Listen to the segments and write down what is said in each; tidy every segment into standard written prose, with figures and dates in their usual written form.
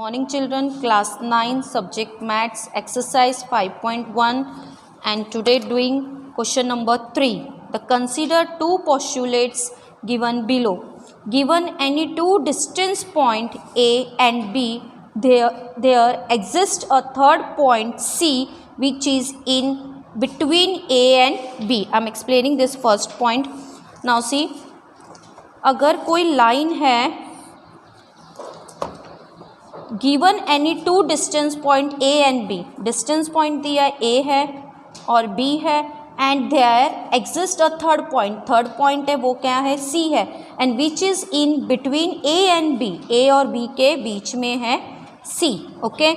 Morning children, class 9 subject maths exercise 5.1 and today doing question number 3. The consider two postulates given below. Given any two distance point A and B, there exists a third point C which is in between A and B. I am explaining this first point. Now see, अगर कोई line है given any two distance point A and B, distance point दिया A है और B है and there exist a third point है, वो क्या है, सी है, and which is in between A and B, A और बी के बीच में है C. Okay,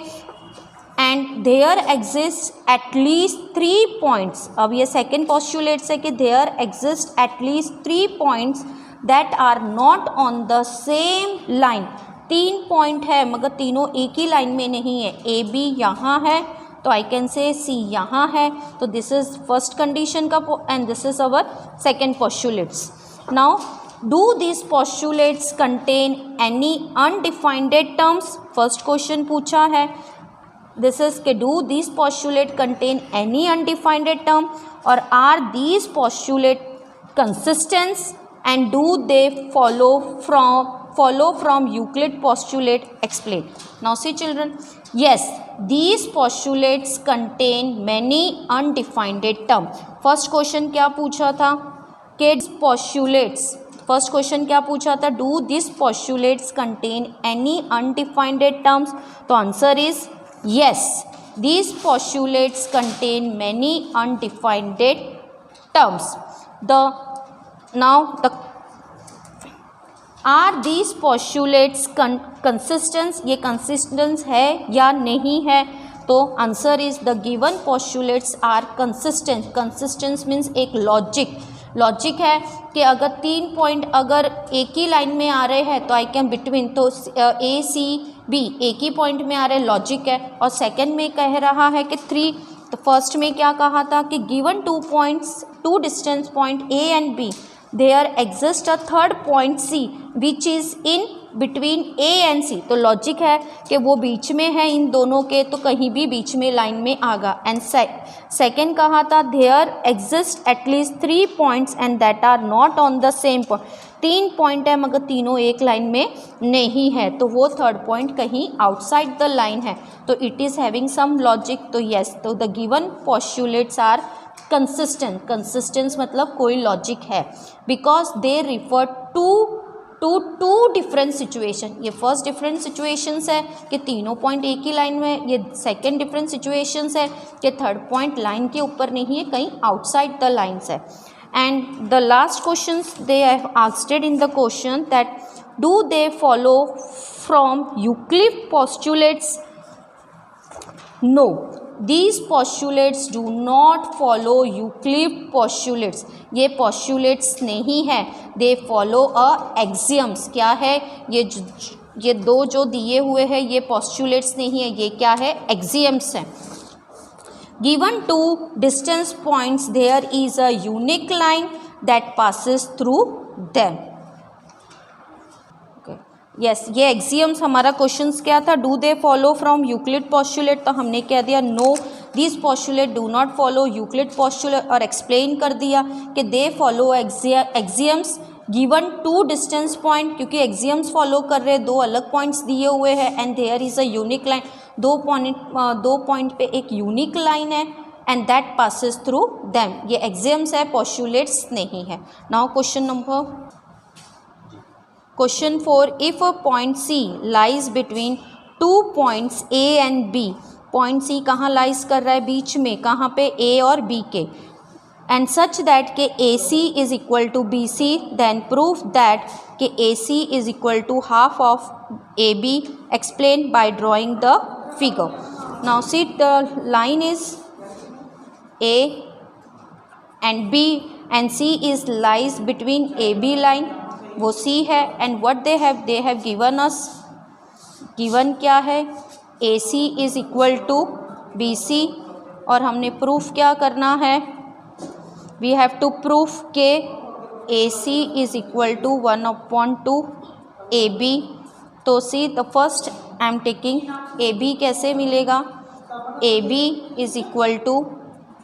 and there exist at least 3 points. अब ये सेकेंड पोस्टुलेट्स है कि there exist at least 3 points that are not on the same line. 3 point है मगर तीनों एक ही लाइन में नहीं है. ए बी यहाँ है तो आई कैन से सी यहाँ है, तो दिस इज फर्स्ट कंडीशन का and this is our second postulates. Now do this postulates contain any undefined terms. First question पूछा है, दिस इज के do this postulate contain any undefined term और are these postulate consistence and do they follow from Euclid postulate. Explain. Now see children, yes, these postulates contain many undefined term. First question क्या पूछा था कि postulates, first question क्या पूछा था, do these postulates contain any undefined terms? तो answer is yes, these postulates contain many undefined terms. Are these postulates consistence, ये consistence है या नहीं है, तो answer is the given postulates are consistent. Consistence means एक लॉजिक है कि अगर 3 पॉइंट अगर एक ही लाइन में आ रहे हैं तो आई कैन बिटवीन, तो ए सी बी एक ही पॉइंट में आ रहे, लॉजिक है. और सेकंड में कह रहा है कि 3, तो फर्स्ट में क्या कहा था कि given 2 distance point A and B, there exists a third point C which is in between A and C. तो लॉजिक है कि वो बीच में है इन दोनों के, तो कहीं भी बीच में लाइन में आगा. एंड सेकेंड कहा था there exist at least 3 points and that are not on the same point. 3 point है मगर तीनों एक लाइन में नहीं है, तो वो थर्ड पॉइंट कहीं आउटसाइड द लाइन है, तो it is having some logic. तो येस, तो the given postulates are consistent. Consistence मतलब कोई लॉजिक है, because they refer to different situation. ये फर्स्ट डिफरेंट सिचुएशंस है कि तीनों पॉइंट एक ही लाइन में, ये सेकंड डिफरेंट सिचुएशंस है कि थर्ड पॉइंट लाइन के ऊपर नहीं है, कहीं आउटसाइड द लाइन्स है. And the last questions they have asked in the question that do they follow from Euclid postulates. No, these postulates do not follow Euclid postulates. ये postulates नहीं है, they follow a axioms. क्या है ये दो जो दिए हुए हैं ये postulates नहीं है, ये क्या है, axioms है. Given two distance points there is a unique line that passes through them. Yes, ये एक्सियम्स हमारा क्वेश्चन क्या था, do they follow from Euclid postulate, तो हमने कह दिया no, this postulate do not follow Euclid postulate, और एक्सप्लेन कर दिया कि they follow axioms given 2 distance point, क्योंकि एक्सियम्स फॉलो कर रहे, 2 अलग पॉइंट्स दिए हुए हैं, and there is a unique line, 2 point पे एक यूनिक लाइन है, and that passes through them. ये एक्सियम्स है, पोस्टुलेट्स नहीं है. Now Question 4, if a point C lies between 2 points A and B, point C कहाँ लाइज कर रहा है, बीच में, कहाँ पे, A और B के, and such that के AC is equal to BC, then prove that के AC is equal to half of AB. Explain by drawing the figure. Now see, the line is A and B and C is lies between AB line, वो C है, and what they have given us, given क्या है, AC is equal to BC, और हमने proof क्या करना है, we have to proof के AC is equal to 1/2 AB. तो see the first I am taking A B, कैसे मिलेगा, A B is equal to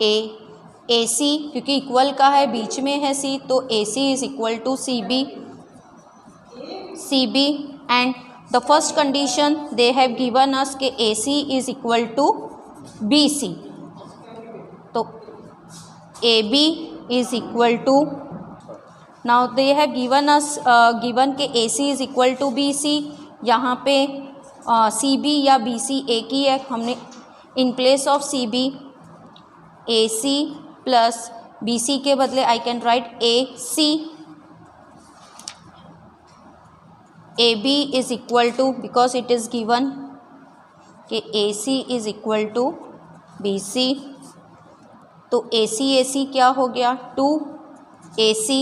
A C, क्योंकि इक्वल का है, बीच में है सी, तो A C is equal to C B and the first condition they have given us के A C is equal to B C, तो A B is equal to, now they have given us given के A C is equal to B C, यहाँ पे C B या B C एक ही है, हमने in place of C B A C plus B C के बदले I can write A C, A B is equal to, because it is given कि A C is equal to B C, तो A C क्या हो गया, two A C,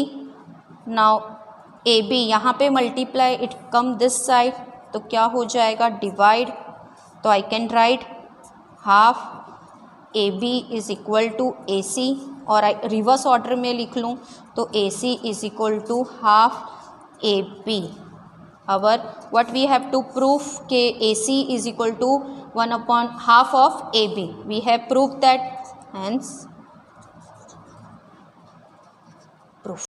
now A B यहाँ पे multiply, it come this side, तो क्या हो जाएगा, डिवाइड, तो I can write half A B is equal to A C, और रिवर्स ऑर्डर में लिख लूँ तो A C is equal to half A B. Our what we have to prove के AC is equal to 1/2 of AB. We have proved that, hence proof.